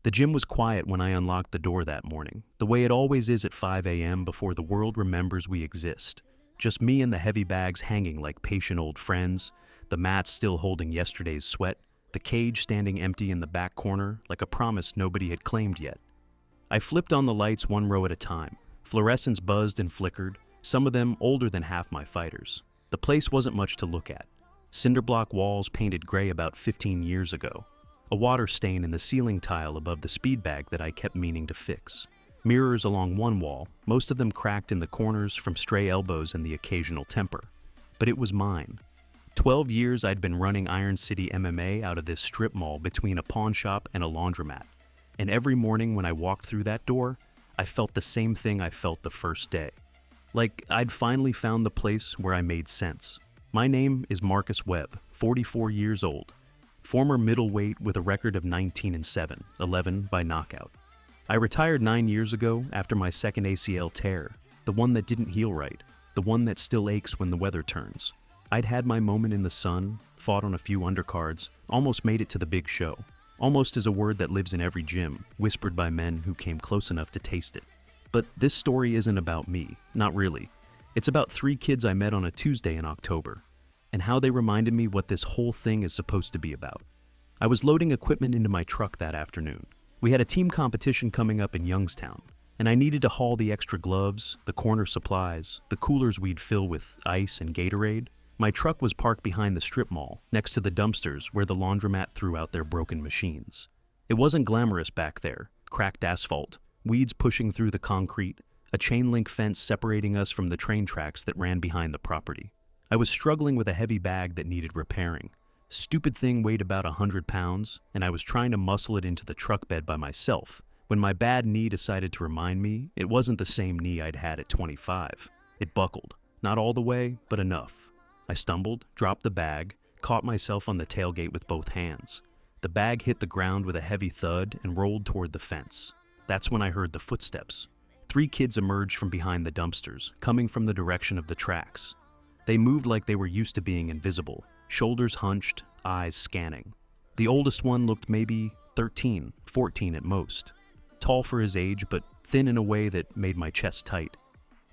The gym was quiet when I unlocked the door that morning, the way it always is at 5 a.m. before the world remembers we exist. Just me and the heavy bags hanging like patient old friends, the mats still holding yesterday's sweat, the cage standing empty in the back corner like a promise nobody had claimed yet. I flipped on the lights one row at a time. Fluorescents buzzed and flickered, some of them older than half my fighters. The place wasn't much to look at. Cinderblock walls painted gray about 15 years ago. A water stain in the ceiling tile above the speed bag that I kept meaning to fix. Mirrors along one wall, most of them cracked in the corners from stray elbows and the occasional temper. But it was mine. 12 years I'd been running Iron City MMA out of this strip mall between a pawn shop and a laundromat. And every morning when I walked through that door, I felt the same thing I felt the first day. Like I'd finally found the place where I made sense. My name is Marcus Webb, 44 years old. Former middleweight with a record of 19-7, 11 by knockout. I retired 9 years ago after my second ACL tear, the one that didn't heal right, the one that still aches when the weather turns. I'd had my moment in the sun, fought on a few undercards, almost made it to the big show. Almost is a word that lives in every gym, whispered by men who came close enough to taste it. But this story isn't about me, not really. It's about 3 kids I met on a Tuesday in October, and how they reminded me what this whole thing is supposed to be about. I was loading equipment into my truck that afternoon. We had a team competition coming up in Youngstown, and I needed to haul the extra gloves, the corner supplies, the coolers we'd fill with ice and Gatorade. My truck was parked behind the strip mall, next to the dumpsters where the laundromat threw out their broken machines. It wasn't glamorous back there, cracked asphalt, weeds pushing through the concrete, a chain link fence separating us from the train tracks that ran behind the property. I was struggling with a heavy bag that needed repairing. Stupid thing weighed about 100 pounds, and I was trying to muscle it into the truck bed by myself, when my bad knee decided to remind me it wasn't the same knee I'd had at 25. It buckled. Not all the way, but enough. I stumbled, dropped the bag, caught myself on the tailgate with both hands. The bag hit the ground with a heavy thud and rolled toward the fence. That's when I heard the footsteps. 3 kids emerged from behind the dumpsters, coming from the direction of the tracks. They moved like they were used to being invisible, shoulders hunched, eyes scanning. The oldest one looked maybe 13, 14 at most. Tall for his age, but thin in a way that made my chest tight.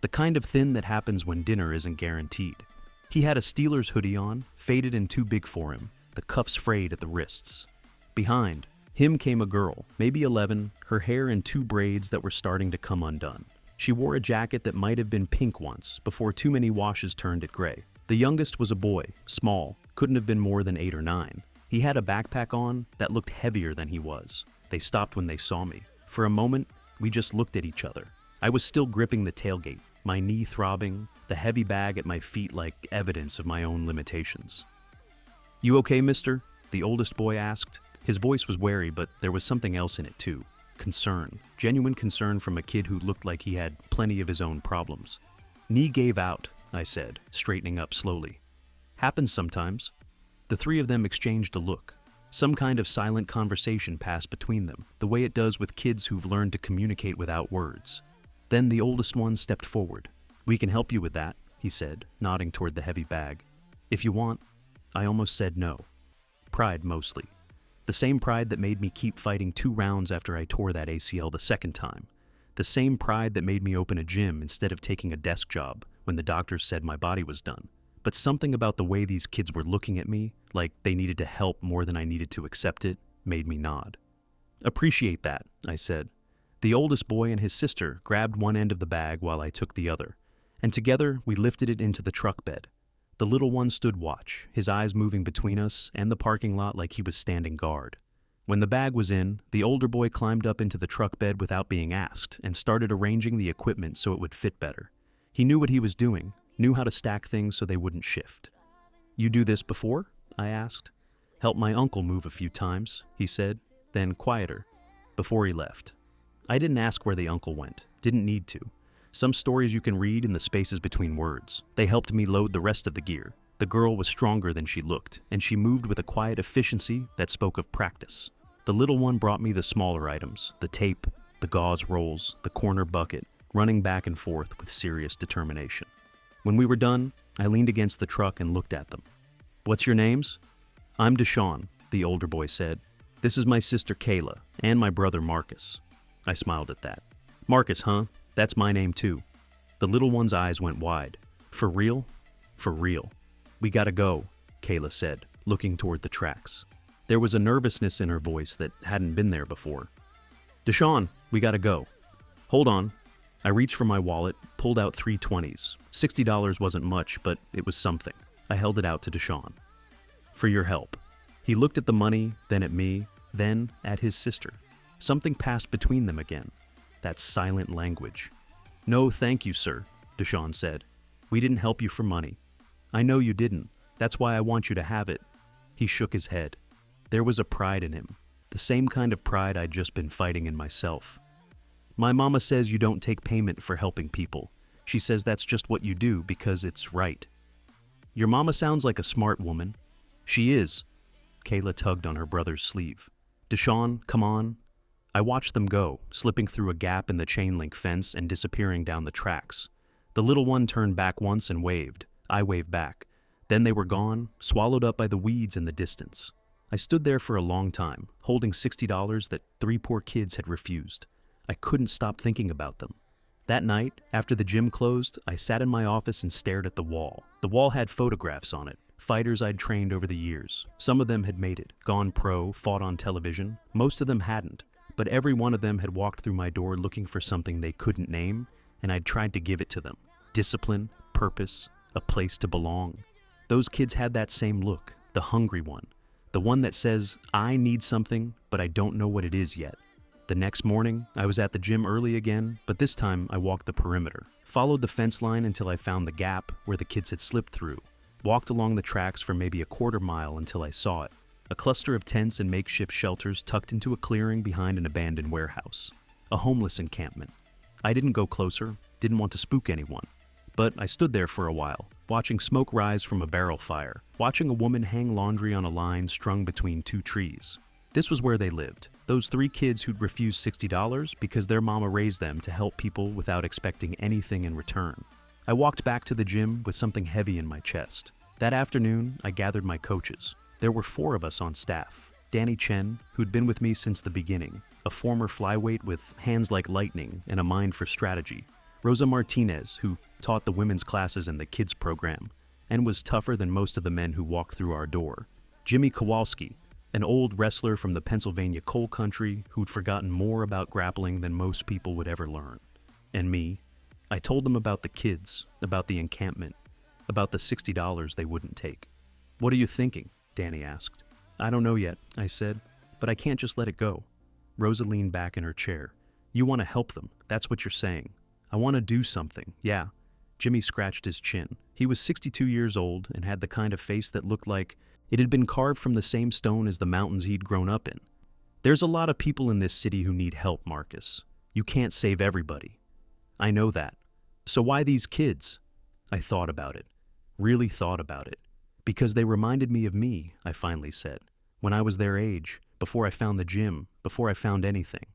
The kind of thin that happens when dinner isn't guaranteed. He had a Steelers hoodie on, faded and too big for him, the cuffs frayed at the wrists. Behind him came a girl, maybe 11, her hair in 2 braids that were starting to come undone. She wore a jacket that might have been pink once, before too many washes turned it gray. The youngest was a boy, small, couldn't have been more than 8 or 9. He had a backpack on that looked heavier than he was. They stopped when they saw me. For a moment, we just looked at each other. I was still gripping the tailgate, my knee throbbing, the heavy bag at my feet like evidence of my own limitations. "You okay, mister?" the oldest boy asked. His voice was wary, but there was something else in it too. Concern. Genuine concern from a kid who looked like he had plenty of his own problems. "Knee gave out," I said, straightening up slowly. "Happens sometimes." The 3 of them exchanged a look. Some kind of silent conversation passed between them, the way it does with kids who've learned to communicate without words. Then the oldest one stepped forward. "We can help you with that," he said, nodding toward the heavy bag. "If you want." I almost said no. Pride mostly. The same pride that made me keep fighting 2 rounds after I tore that ACL the second time. The same pride that made me open a gym instead of taking a desk job when the doctors said my body was done. But something about the way these kids were looking at me, like they needed to help more than I needed to accept it, made me nod. "Appreciate that," I said. The oldest boy and his sister grabbed one end of the bag while I took the other, and together we lifted it into the truck bed. The little one stood watch, his eyes moving between us and the parking lot like he was standing guard. When the bag was in, the older boy climbed up into the truck bed without being asked and started arranging the equipment so it would fit better. He knew what he was doing, knew how to stack things so they wouldn't shift. "You do this before?" I asked. "Helped my uncle move a few times," he said, then quieter, before he left. I didn't ask where the uncle went, didn't need to. Some stories you can read in the spaces between words. They helped me load the rest of the gear. The girl was stronger than she looked, and she moved with a quiet efficiency that spoke of practice. The little one brought me the smaller items, the tape, the gauze rolls, the corner bucket, running back and forth with serious determination. When we were done, I leaned against the truck and looked at them. "What's your names?" "I'm Deshaun," the older boy said. This is my sister Kayla, and my brother Marcus. I smiled at that. Marcus, huh? That's my name too. The little one's eyes went wide. For real? For real. We gotta go, Kayla said, looking toward the tracks. There was a nervousness in her voice that hadn't been there before. Deshaun, we gotta go. Hold on. I reached for my wallet, pulled out 3 20s. $60 wasn't much, but it was something. I held it out to Deshaun. For your help. He looked at the money, then at me, then at his sister. Something passed between them again. That silent language. No, thank you, sir, Deshaun said. We didn't help you for money. I know you didn't. That's why I want you to have it. He shook his head. There was a pride in him. The same kind of pride I'd just been fighting in myself. My mama says you don't take payment for helping people. She says that's just what you do because it's right. Your mama sounds like a smart woman. She is. Kayla tugged on her brother's sleeve. Deshaun, come on. I watched them go, slipping through a gap in the chain-link fence and disappearing down the tracks. The little one turned back once and waved. I waved back. Then they were gone, swallowed up by the weeds in the distance. I stood there for a long time, holding $60 that 3 poor kids had refused. I couldn't stop thinking about them. That night, after the gym closed, I sat in my office and stared at the wall. The wall had photographs on it, fighters I'd trained over the years. Some of them had made it, gone pro, fought on television. Most of them hadn't, but every one of them had walked through my door looking for something they couldn't name, and I'd tried to give it to them. Discipline, purpose, a place to belong. Those kids had that same look, the hungry one. The one that says, I need something, but I don't know what it is yet. The next morning, I was at the gym early again, but this time I walked the perimeter, followed the fence line until I found the gap where the kids had slipped through, walked along the tracks for maybe a quarter mile until I saw it, a cluster of tents and makeshift shelters tucked into a clearing behind an abandoned warehouse, a homeless encampment. I didn't go closer, didn't want to spook anyone, but I stood there for a while, watching smoke rise from a barrel fire, watching a woman hang laundry on a line strung between 2 trees. This was where they lived, those 3 kids who'd refused $60 because their mama raised them to help people without expecting anything in return. I walked back to the gym with something heavy in my chest. That afternoon, I gathered my coaches. There were 4 of us on staff. Danny Chen, who'd been with me since the beginning, a former flyweight with hands like lightning and a mind for strategy. Rosa Martinez, who taught the women's classes in the kids program and was tougher than most of the men who walked through our door. Jimmy Kowalski, an old wrestler from the Pennsylvania coal country who'd forgotten more about grappling than most people would ever learn. And me, I told them about the kids, about the encampment, about the $60 they wouldn't take. What are you thinking? Danny asked. I don't know yet, I said, but I can't just let it go. Rosa leaned back in her chair. You want to help them, that's what you're saying. I want to do something, yeah. Jimmy scratched his chin. He was 62 years old and had the kind of face that looked like it had been carved from the same stone as the mountains he'd grown up in. There's a lot of people in this city who need help, Marcus. You can't save everybody. I know that. So why these kids? I thought about it. Really thought about it. Because they reminded me of me, I finally said. When I was their age, before I found the gym, before I found anything.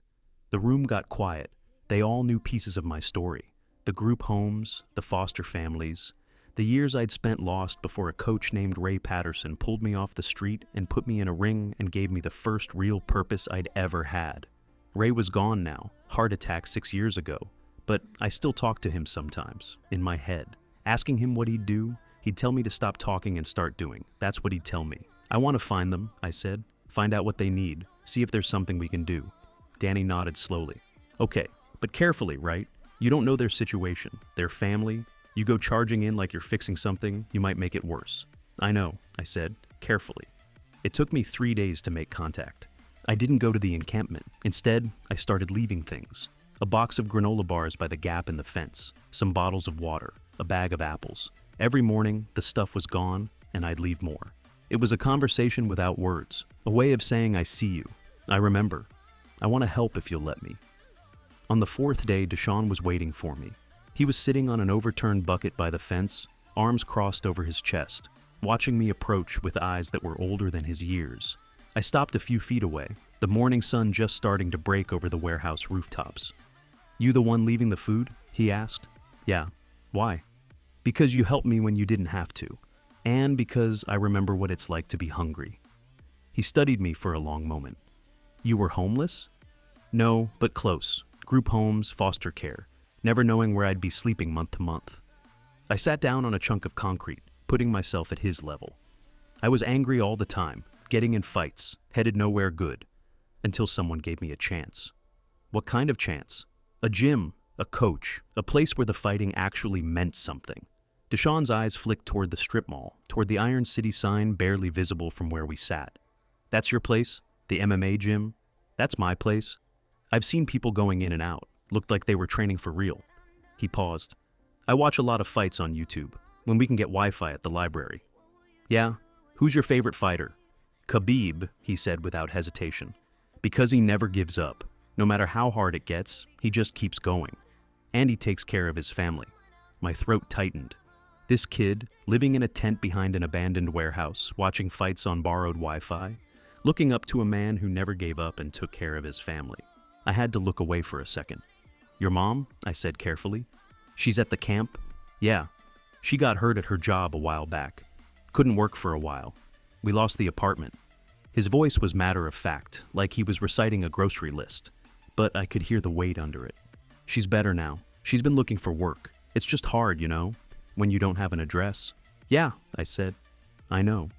The room got quiet. They all knew pieces of my story. The group homes, the foster families, the years I'd spent lost before a coach named Ray Patterson pulled me off the street and put me in a ring and gave me the first real purpose I'd ever had. Ray was gone now, heart attack 6 years ago, but I still talk to him sometimes, in my head. Asking him what he'd do, he'd tell me to stop talking and start doing. That's what he'd tell me. I want to find them, I said. Find out what they need. See if there's something we can do. Danny nodded slowly. Okay, but carefully, right? You don't know their situation, their family. You go charging in like you're fixing something, you might make it worse. I know, I said, carefully. It took me 3 days to make contact. I didn't go to the encampment. Instead, I started leaving things. A box of granola bars by the gap in the fence, some bottles of water, a bag of apples. Every morning, the stuff was gone, and I'd leave more. It was a conversation without words, a way of saying I see you. I remember. I want to help if you'll let me. On the 4th day, Deshaun was waiting for me. He was sitting on an overturned bucket by the fence, arms crossed over his chest, watching me approach with eyes that were older than his years. I stopped a few feet away, the morning sun just starting to break over the warehouse rooftops. You the one leaving the food? He asked. Yeah. Why? Because you helped me when you didn't have to, and because I remember what it's like to be hungry. He studied me for a long moment. You were homeless? No, but close. Group homes, foster care, never knowing where I'd be sleeping month to month. I sat down on a chunk of concrete, putting myself at his level. I was angry all the time, getting in fights, headed nowhere good, until someone gave me a chance. What kind of chance? A gym, a coach, a place where the fighting actually meant something. Deshaun's eyes flicked toward the strip mall, toward the Iron City sign barely visible from where we sat. That's your place? The MMA gym? That's my place. I've seen people going in and out. Looked like they were training for real. He paused. I watch a lot of fights on YouTube, when we can get Wi-Fi at the library. Yeah? Who's your favorite fighter? Khabib, he said without hesitation. Because he never gives up. No matter how hard it gets, he just keeps going. And he takes care of his family. My throat tightened. This kid, living in a tent behind an abandoned warehouse, watching fights on borrowed Wi-Fi, looking up to a man who never gave up and took care of his family. I had to look away for a second. Your mom? I said carefully. She's at the camp? Yeah. She got hurt at her job a while back. Couldn't work for a while. We lost the apartment. His voice was matter of fact, like he was reciting a grocery list. But I could hear the weight under it. She's better now. She's been looking for work. It's just hard, you know, when you don't have an address. Yeah, I said. I know.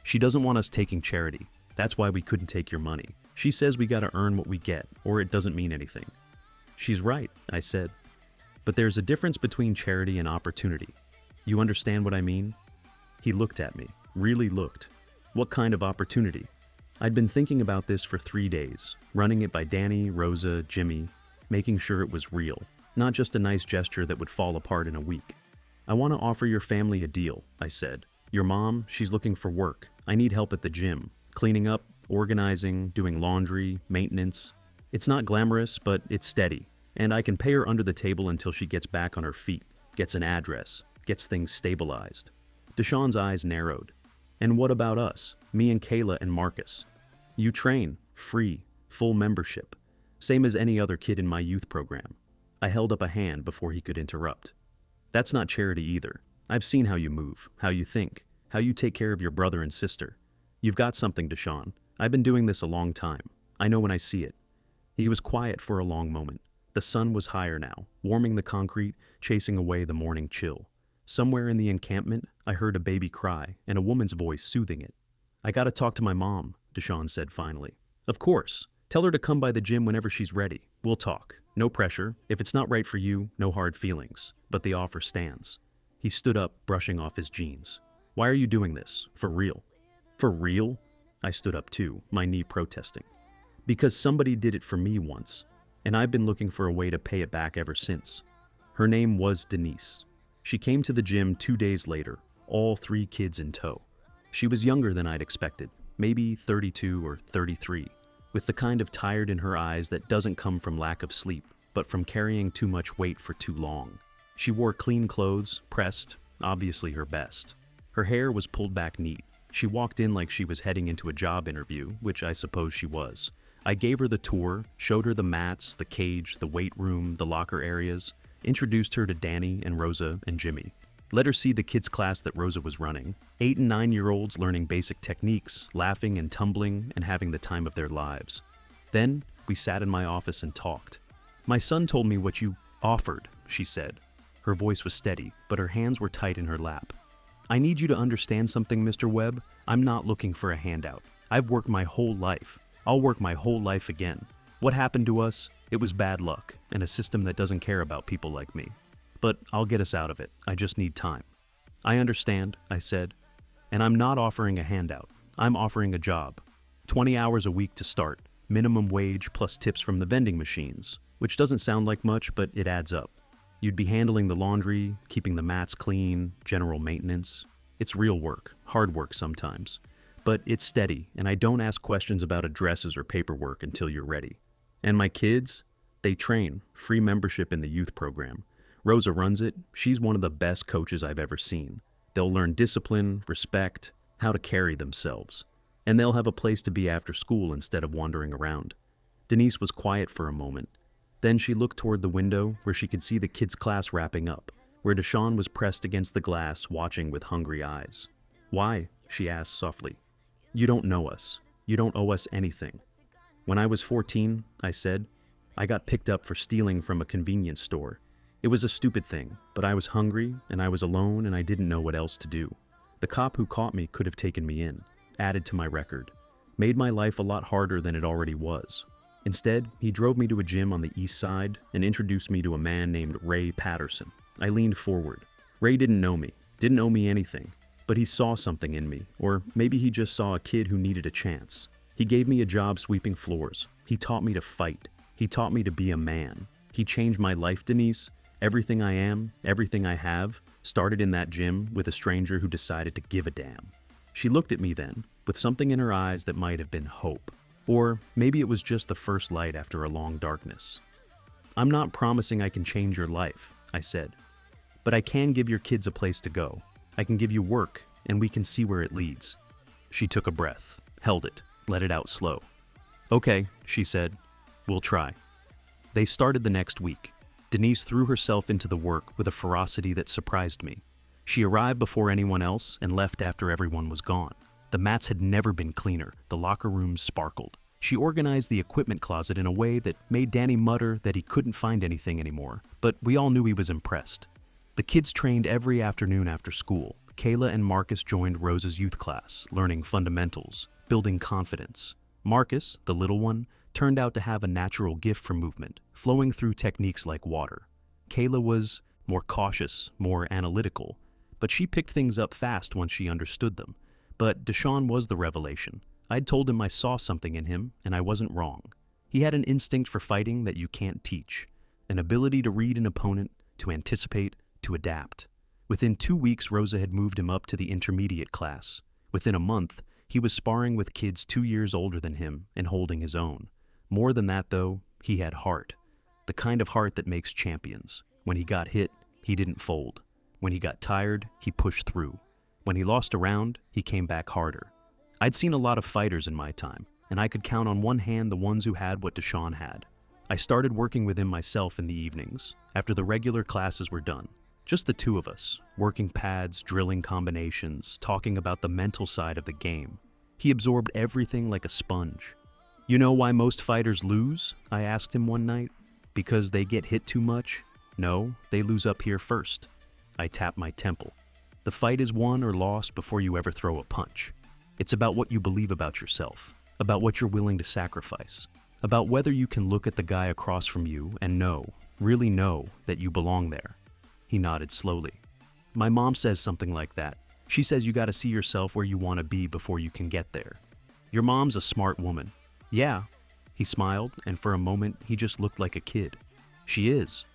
She doesn't want us taking charity. That's why we couldn't take your money. She says we gotta earn what we get, or it doesn't mean anything. She's right, I said. But there's a difference between charity and opportunity. You understand what I mean? He looked at me, really looked. What kind of opportunity? I'd been thinking about this for 3 days, running it by Danny, Rosa, Jimmy, making sure it was real, not just a nice gesture that would fall apart in a week. I want to offer your family a deal, I said. Your mom, she's looking for work. I need help at the gym, cleaning up, organizing, doing laundry, maintenance. It's not glamorous, but it's steady, and I can pay her under the table until she gets back on her feet, gets an address, gets things stabilized. Deshaun's eyes narrowed. And what about us, me and Kayla and Marcus? You train, free, full membership, same as any other kid in my youth program. I held up a hand before he could interrupt. That's not charity either. I've seen how you move, how you think, how you take care of your brother and sister. You've got something, Deshaun. I've been doing this a long time. I know when I see it. He was quiet for a long moment. The sun was higher now, warming the concrete, chasing away the morning chill. Somewhere in the encampment, I heard a baby cry and a woman's voice soothing it. I gotta talk to my mom, Deshaun said finally. Of course. Tell her to come by the gym whenever she's ready. We'll talk. No pressure. If it's not right for you, no hard feelings. But the offer stands. He stood up, brushing off his jeans. Why are you doing this? For real? For real? I stood up too, my knee protesting. Because somebody did it for me once, and I've been looking for a way to pay it back ever since. Her name was Denise. She came to the gym 2 days later, all 3 kids in tow. She was younger than I'd expected, maybe 32 or 33, with the kind of tired in her eyes that doesn't come from lack of sleep, but from carrying too much weight for too long. She wore clean clothes, pressed, obviously her best. Her hair was pulled back neat. She walked in like she was heading into a job interview, which I suppose she was. I gave her the tour, showed her the mats, the cage, the weight room, the locker areas, introduced her to Danny and Rosa and Jimmy. Let her see the kids' class that Rosa was running. 8 and 9-year-olds learning basic techniques, laughing and tumbling and having the time of their lives. Then we sat in my office and talked. My son told me what you offered, she said. Her voice was steady, but her hands were tight in her lap. I need you to understand something, Mr. Webb. I'm not looking for a handout. I've worked my whole life. I'll work my whole life again. What happened to us? It was bad luck, and a system that doesn't care about people like me. But I'll get us out of it. I just need time. I understand, I said. And I'm not offering a handout. I'm offering a job. 20 hours a week to start. Minimum wage plus tips from the vending machines, which doesn't sound like much, but it adds up. You'd be handling the laundry, keeping the mats clean, general maintenance. It's real work, hard work sometimes. But it's steady, and I don't ask questions about addresses or paperwork until you're ready. And my kids? They train, free membership in the youth program. Rosa runs it. She's one of the best coaches I've ever seen. They'll learn discipline, respect, how to carry themselves. And they'll have a place to be after school instead of wandering around. Denise was quiet for a moment. Then she looked toward the window where she could see the kids' class wrapping up, where Deshaun was pressed against the glass watching with hungry eyes. Why? She asked softly. You don't know us. You don't owe us anything. When I was 14, I said, I got picked up for stealing from a convenience store. It was a stupid thing, but I was hungry and I was alone and I didn't know what else to do. The cop who caught me could have taken me in, added to my record, made my life a lot harder than it already was. Instead, he drove me to a gym on the east side and introduced me to a man named Ray Patterson. I leaned forward. Ray didn't know me, didn't owe me anything, but he saw something in me, or maybe he just saw a kid who needed a chance. He gave me a job sweeping floors. He taught me to fight. He taught me to be a man. He changed my life, Denise. Everything I am, everything I have, started in that gym with a stranger who decided to give a damn. She looked at me then, with something in her eyes that might have been hope. Or maybe it was just the first light after a long darkness. I'm not promising I can change your life, I said. But I can give your kids a place to go. I can give you work, and we can see where it leads. She took a breath, held it, let it out slow. Okay, she said. We'll try. They started the next week. Denise threw herself into the work with a ferocity that surprised me. She arrived before anyone else and left after everyone was gone. The mats had never been cleaner. The locker rooms sparkled. She organized the equipment closet in a way that made Danny mutter that he couldn't find anything anymore, but we all knew he was impressed. The kids trained every afternoon after school. Kayla and Marcus joined Rose's youth class, learning fundamentals, building confidence. Marcus, the little one, turned out to have a natural gift for movement, flowing through techniques like water. Kayla was more cautious, more analytical, but she picked things up fast once she understood them. But Deshaun was the revelation. I'd told him I saw something in him, and I wasn't wrong. He had an instinct for fighting that you can't teach, an ability to read an opponent, to anticipate, to adapt. Within 2 weeks, Rosa had moved him up to the intermediate class. Within a month, he was sparring with kids 2 years older than him and holding his own. More than that, though, he had heart. The kind of heart that makes champions. When he got hit, he didn't fold. When he got tired, he pushed through. When he lost a round, he came back harder. I'd seen a lot of fighters in my time, and I could count on one hand the ones who had what Deshaun had. I started working with him myself in the evenings, after the regular classes were done. Just the two of us, working pads, drilling combinations, talking about the mental side of the game. He absorbed everything like a sponge. You know why most fighters lose? I asked him one night. Because they get hit too much? No, they lose up here first. I tapped my temple. The fight is won or lost before you ever throw a punch. It's about what you believe about yourself, about what you're willing to sacrifice, about whether you can look at the guy across from you and know, really know, that you belong there. He nodded slowly. My mom says something like that. She says you gotta see yourself where you want to be before you can get there. Your mom's a smart woman. Yeah. He smiled, and for a moment, he just looked like a kid. She is.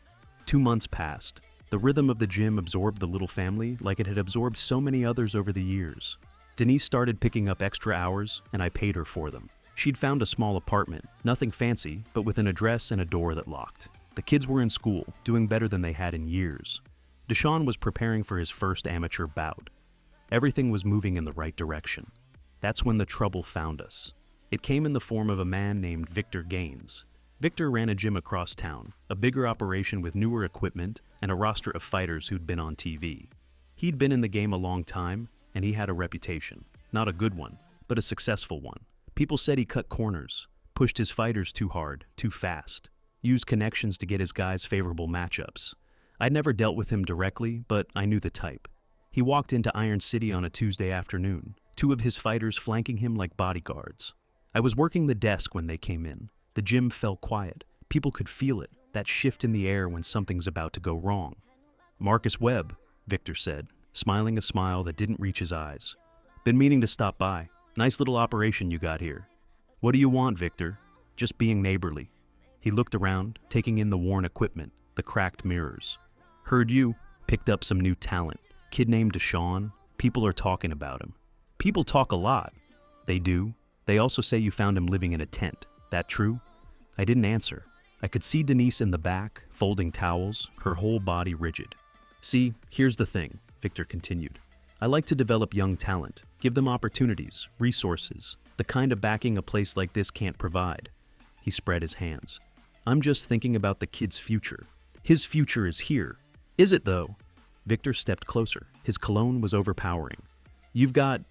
2 months passed. The rhythm of the gym absorbed the little family like it had absorbed so many others over the years. Denise started picking up extra hours, and I paid her for them. She'd found a small apartment, nothing fancy, but with an address and a door that locked. The kids were in school, doing better than they had in years. Deshaun was preparing for his first amateur bout. Everything was moving in the right direction. That's when the trouble found us. It came in the form of a man named Victor Gaines. Victor ran a gym across town, a bigger operation with newer equipment and a roster of fighters who'd been on TV. He'd been in the game a long time, and he had a reputation. Not a good one, but a successful one. People said he cut corners, pushed his fighters too hard, too fast, used connections to get his guys favorable matchups. I'd never dealt with him directly, but I knew the type. He walked into Iron City on a Tuesday afternoon, 2 of his fighters flanking him like bodyguards. I was working the desk when they came in. The gym fell quiet. People could feel it, that shift in the air when something's about to go wrong. Marcus Webb, Victor said, smiling a smile that didn't reach his eyes. Been meaning to stop by. Nice little operation you got here. What do you want, Victor? Just being neighborly. He looked around, taking in the worn equipment, the cracked mirrors. Heard you, picked up some new talent. Kid named Deshaun. People are talking about him. People talk a lot. They do. They also say you found him living in a tent. That true? I didn't answer. I could see Denise in the back, folding towels, her whole body rigid. See, here's the thing, Victor continued. I like to develop young talent, give them opportunities, resources, the kind of backing a place like this can't provide. He spread his hands. I'm just thinking about the kid's future. His future is here. Is it though? Victor stepped closer. His cologne was overpowering. You've got,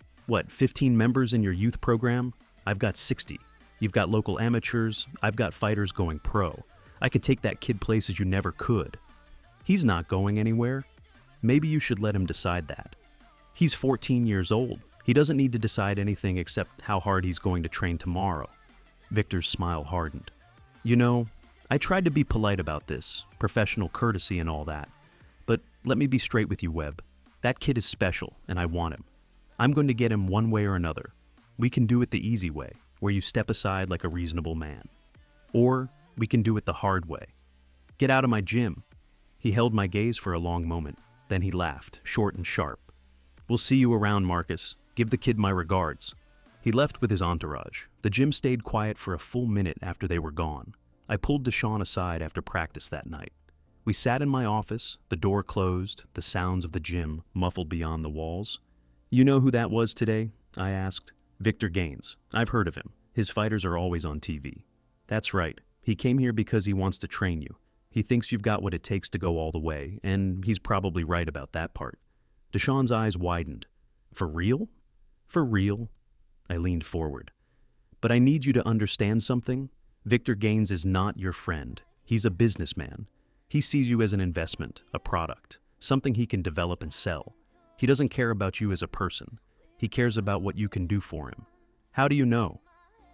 15 members in your youth program? I've got 60. You've got local amateurs, I've got fighters going pro. I could take that kid places you never could. He's not going anywhere. Maybe you should let him decide that. He's 14 years old. He doesn't need to decide anything except how hard he's going to train tomorrow. Victor's smile hardened. You know, I tried to be polite about this, professional courtesy and all that. But let me be straight with you, Webb. That kid is special, and I want him. I'm going to get him one way or another. We can do it the easy way, where you step aside like a reasonable man. Or we can do it the hard way. Get out of my gym. He held my gaze for a long moment. Then he laughed, short and sharp. We'll see you around, Marcus. Give the kid my regards. He left with his entourage. The gym stayed quiet for a full minute after they were gone. I pulled Deshaun aside after practice that night. We sat in my office, the door closed, the sounds of the gym muffled beyond the walls. You know who that was today? I asked. Victor Gaines. I've heard of him. His fighters are always on TV. That's right. He came here because he wants to train you. He thinks you've got what it takes to go all the way, and he's probably right about that part. Deshaun's eyes widened. For real? For real? I leaned forward. But I need you to understand something. Victor Gaines is not your friend. He's a businessman. He sees you as an investment, a product, something he can develop and sell. He doesn't care about you as a person. He cares about what you can do for him. How do you know?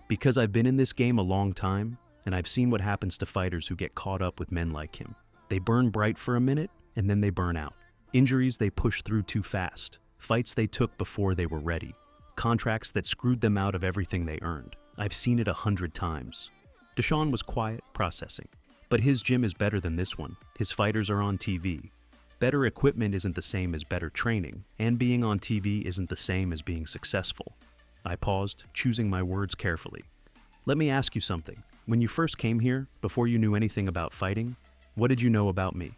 Because I've been in this game a long time, and I've seen what happens to fighters who get caught up with men like him. They burn bright for a minute, and then they burn out. Injuries they push through too fast. Fights they took before they were ready. Contracts that screwed them out of everything they earned. I've seen it 100 times. Deshaun was quiet, processing. But his gym is better than this one. His fighters are on TV. Better equipment isn't the same as better training, and being on TV isn't the same as being successful. I paused, choosing my words carefully. Let me ask you something. When you first came here, before you knew anything about fighting, what did you know about me?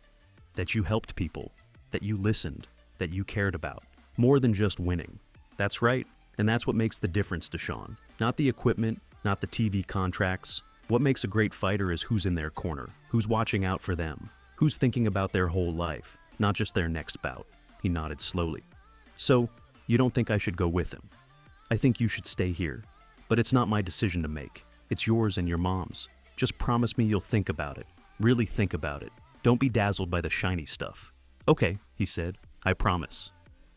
That you helped people, that you listened, that you cared about. More than just winning. That's right, and that's what makes the difference, Deshaun. Not the equipment, not the TV contracts. What makes a great fighter is who's in their corner, who's watching out for them, who's thinking about their whole life, not just their next bout. He nodded slowly. So, you don't think I should go with him? I think you should stay here. But it's not my decision to make. It's yours and your mom's. Just promise me you'll think about it. Really think about it. Don't be dazzled by the shiny stuff. Okay, he said. I promise.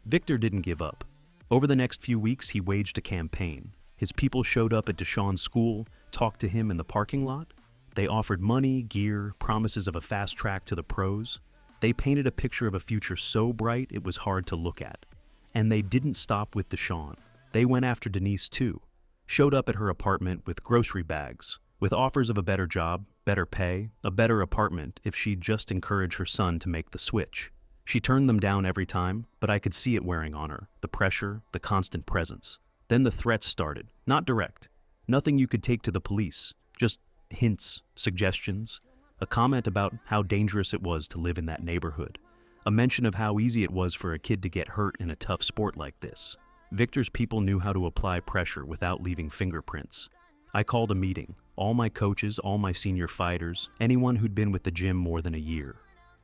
Victor didn't give up. Over the next few weeks, he waged a campaign. His people showed up at Deshaun's school, talked to him in the parking lot. They offered money, gear, promises of a fast track to the pros. They painted a picture of a future so bright it was hard to look at. And they didn't stop with Deshaun. They went after Denise too. Showed up at her apartment with grocery bags, with offers of a better job, better pay, a better apartment if she'd just encourage her son to make the switch. She turned them down every time, but I could see it wearing on her, the pressure, the constant presence. Then the threats started, not direct. Nothing you could take to the police, just hints, suggestions, a comment about how dangerous it was to live in that neighborhood, a mention of how easy it was for a kid to get hurt in a tough sport like this. Victor's people knew how to apply pressure without leaving fingerprints. I called a meeting, all my coaches, all my senior fighters, anyone who'd been with the gym more than a year.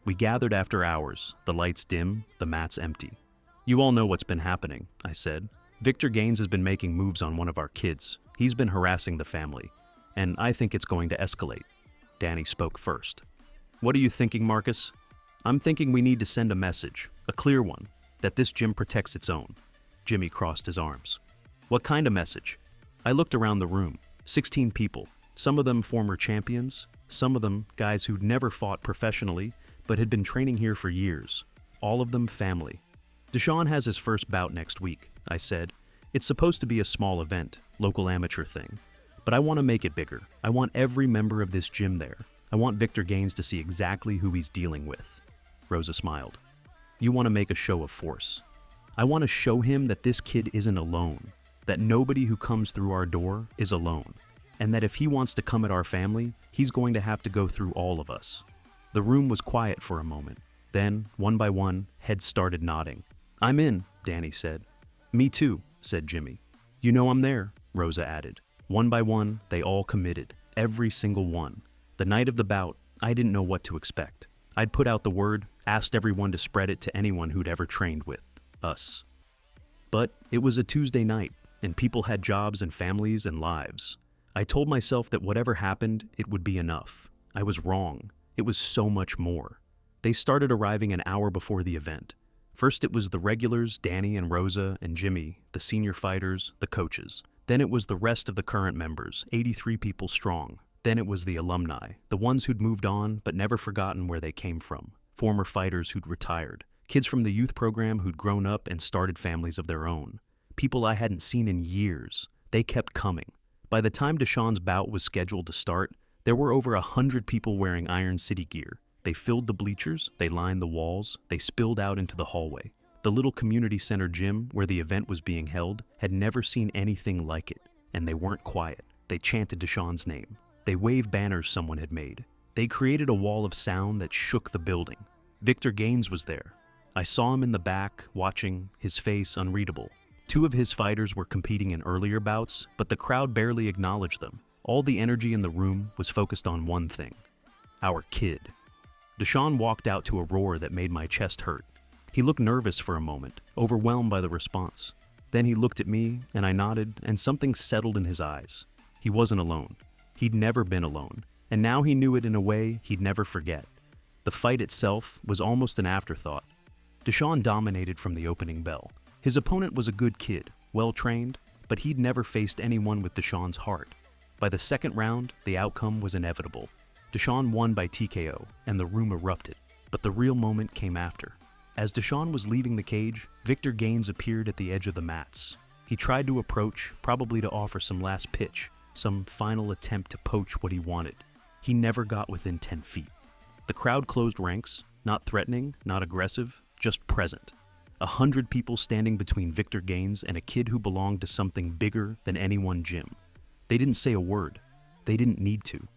We gathered after hours, the lights dim, the mats empty. You all know what's been happening, I said. Victor Gaines has been making moves on one of our kids. He's been harassing the family, and I think it's going to escalate. Danny spoke first. What are you thinking, Marcus? I'm thinking we need to send a message, a clear one, that this gym protects its own. Jimmy crossed his arms. What kind of message? I looked around the room. 16 people, some of them former champions, some of them guys who'd never fought professionally, but had been training here for years. All of them family. Deshaun has his first bout next week, I said. It's supposed to be a small event, local amateur thing. But I want to make it bigger. I want every member of this gym there. I want Victor Gaines to see exactly who he's dealing with. Rosa smiled. You want to make a show of force. I want to show him that this kid isn't alone, that nobody who comes through our door is alone, and that if he wants to come at our family, he's going to have to go through all of us. The room was quiet for a moment. Then, one by one, heads started nodding. I'm in, Danny said. Me too, said Jimmy. You know I'm there, Rosa added. One by one, they all committed, every single one. The night of the bout, I didn't know what to expect. I'd put out the word, asked everyone to spread it to anyone who'd ever trained with us. But it was a Tuesday night, and people had jobs and families and lives. I told myself that whatever happened, it would be enough. I was wrong. It was so much more. They started arriving an hour before the event. First it was the regulars, Danny and Rosa and Jimmy, the senior fighters, the coaches. Then it was the rest of the current members, 83 people strong. Then it was the alumni, the ones who'd moved on but never forgotten where they came from. Former fighters who'd retired. Kids from the youth program who'd grown up and started families of their own. People I hadn't seen in years. They kept coming. By the time Deshaun's bout was scheduled to start, there were over 100 people wearing Iron City gear. They filled the bleachers, they lined the walls, they spilled out into the hallway. The little community center gym where the event was being held had never seen anything like it, and they weren't quiet. They chanted Deshaun's name. They waved banners someone had made. They created a wall of sound that shook the building. Victor Gaines was there. I saw him in the back, watching, his face unreadable. Two of his fighters were competing in earlier bouts, but the crowd barely acknowledged them. All the energy in the room was focused on one thing: our kid. Deshaun walked out to a roar that made my chest hurt. He looked nervous for a moment, overwhelmed by the response. Then he looked at me, and I nodded, and something settled in his eyes. He wasn't alone. He'd never been alone, and now he knew it in a way he'd never forget. The fight itself was almost an afterthought. Deshaun dominated from the opening bell. His opponent was a good kid, well-trained, but he'd never faced anyone with Deshaun's heart. By the second round, the outcome was inevitable. Deshaun won by TKO, and the room erupted. But the real moment came after. As Deshaun was leaving the cage, Victor Gaines appeared at the edge of the mats. He tried to approach, probably to offer some last pitch, some final attempt to poach what he wanted. He never got within 10 feet. The crowd closed ranks, not threatening, not aggressive, just present. 100 people standing between Victor Gaines and a kid who belonged to something bigger than any one gym. They didn't say a word. They didn't need to.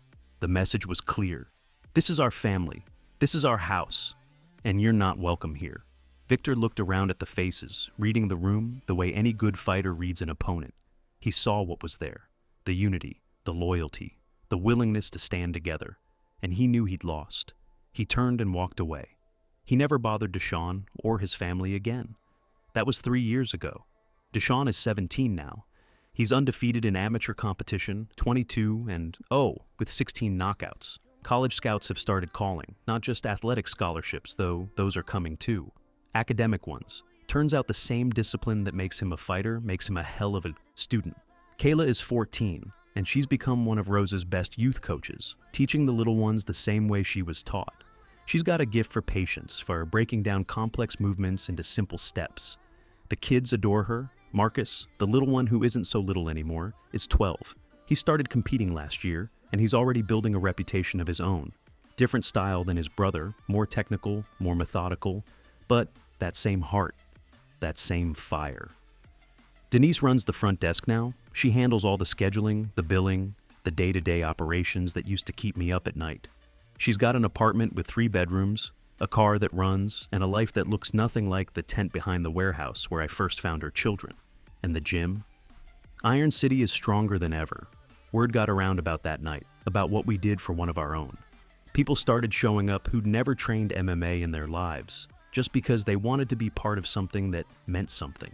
The message was clear. This is our family. This is our house. And you're not welcome here. Victor looked around at the faces, reading the room the way any good fighter reads an opponent. He saw what was there. The unity, the loyalty, the willingness to stand together. And he knew he'd lost. He turned and walked away. He never bothered Deshaun or his family again. That was 3 years ago. Deshaun is 17 now. He's undefeated in amateur competition, 22 and, with 16 knockouts. College scouts have started calling, not just athletic scholarships, though those are coming too. Academic ones. Turns out the same discipline that makes him a fighter makes him a hell of a student. Kayla is 14, and she's become one of Rosa's best youth coaches, teaching the little ones the same way she was taught. She's got a gift for patience, for breaking down complex movements into simple steps. The kids adore her. Marcus, the little one who isn't so little anymore, is 12. He started competing last year, and he's already building a reputation of his own. Different style than his brother, more technical, more methodical, but that same heart, that same fire. Denise runs the front desk now. She handles all the scheduling, the billing, the day-to-day operations that used to keep me up at night. She's got an apartment with 3 bedrooms, a car that runs, and a life that looks nothing like the tent behind the warehouse where I first found her children. And the gym? Iron City is stronger than ever. Word got around about that night, about what we did for one of our own. People started showing up who'd never trained MMA in their lives, just because they wanted to be part of something that meant something.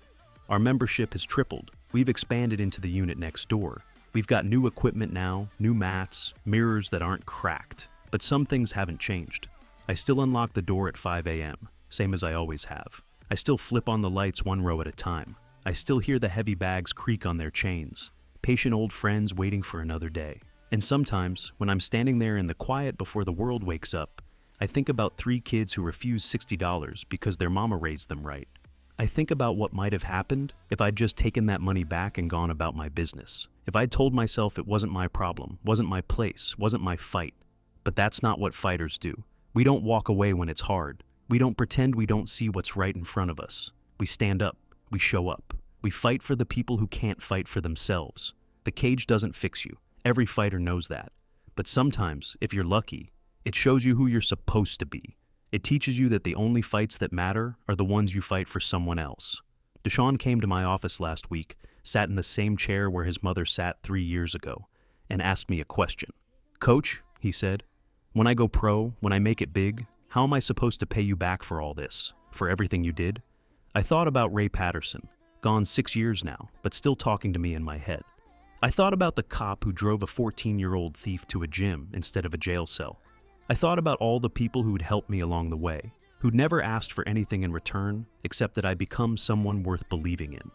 Our membership has tripled. We've expanded into the unit next door. We've got new equipment now, new mats, mirrors that aren't cracked. But some things haven't changed. I still unlock the door at 5 a.m., same as I always have. I still flip on the lights 1 row at a time. I still hear the heavy bags creak on their chains. Patient old friends waiting for another day. And sometimes, when I'm standing there in the quiet before the world wakes up, I think about 3 kids who refuse $60 because their mama raised them right. I think about what might have happened if I'd just taken that money back and gone about my business. If I'd told myself it wasn't my problem, wasn't my place, wasn't my fight. But that's not what fighters do. We don't walk away when it's hard. We don't pretend we don't see what's right in front of us. We stand up. We show up. We fight for the people who can't fight for themselves. The cage doesn't fix you. Every fighter knows that. But sometimes, if you're lucky, it shows you who you're supposed to be. It teaches you that the only fights that matter are the ones you fight for someone else. Deshaun came to my office last week, sat in the same chair where his mother sat 3 years ago, and asked me a question. "Coach," he said, "when I go pro, when I make it big, how am I supposed to pay you back for all this, for everything you did?" I thought about Ray Patterson, gone 6 years now, but still talking to me in my head. I thought about the cop who drove a 14-year-old thief to a gym instead of a jail cell. I thought about all the people who'd helped me along the way, who'd never asked for anything in return except that I become someone worth believing in.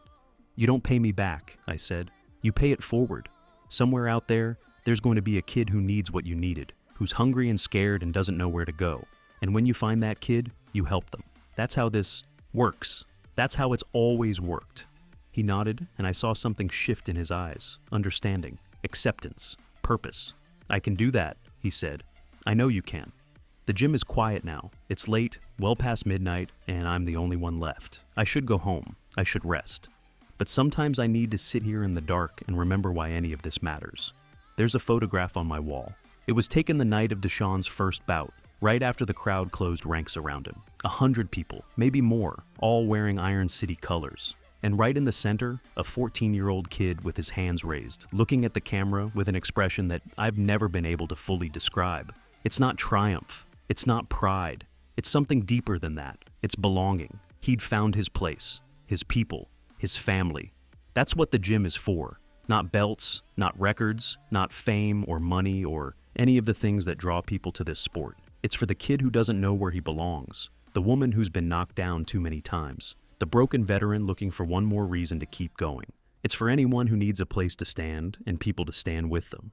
You don't pay me back, I said. You pay it forward. Somewhere out there, there's going to be a kid who needs what you needed, who's hungry and scared and doesn't know where to go. And when you find that kid, you help them. That's how this works. That's how it's always worked. He nodded, and I saw something shift in his eyes. Understanding, acceptance, purpose. I can do that, he said. I know you can. The gym is quiet now. It's late, well past midnight, and I'm the only one left. I should go home. I should rest. But sometimes I need to sit here in the dark and remember why any of this matters. There's a photograph on my wall. It was taken the night of Deshaun's first bout, right after the crowd closed ranks around him. 100 people, maybe more, all wearing Iron City colors. And right in the center, a 14-year-old kid with his hands raised, looking at the camera with an expression that I've never been able to fully describe. It's not triumph. It's not pride. It's something deeper than that. It's belonging. He'd found his place, his people, his family. That's what the gym is for. Not belts, not records, not fame or money or any of the things that draw people to this sport. It's for the kid who doesn't know where he belongs, the woman who's been knocked down too many times, the broken veteran looking for one more reason to keep going. It's for anyone who needs a place to stand and people to stand with them.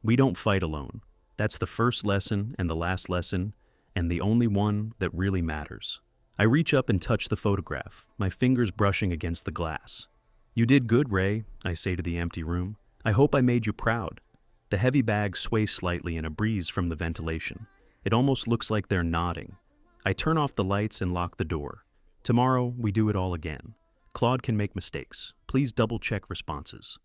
We don't fight alone. That's the first lesson and the last lesson, and the only one that really matters. I reach up and touch the photograph, my fingers brushing against the glass. You did good, Ray, I say to the empty room. I hope I made you proud. The heavy bags sway slightly in a breeze from the ventilation. It almost looks like they're nodding. I turn off the lights and lock the door. Tomorrow, we do it all again. Claude can make mistakes. Please double-check responses.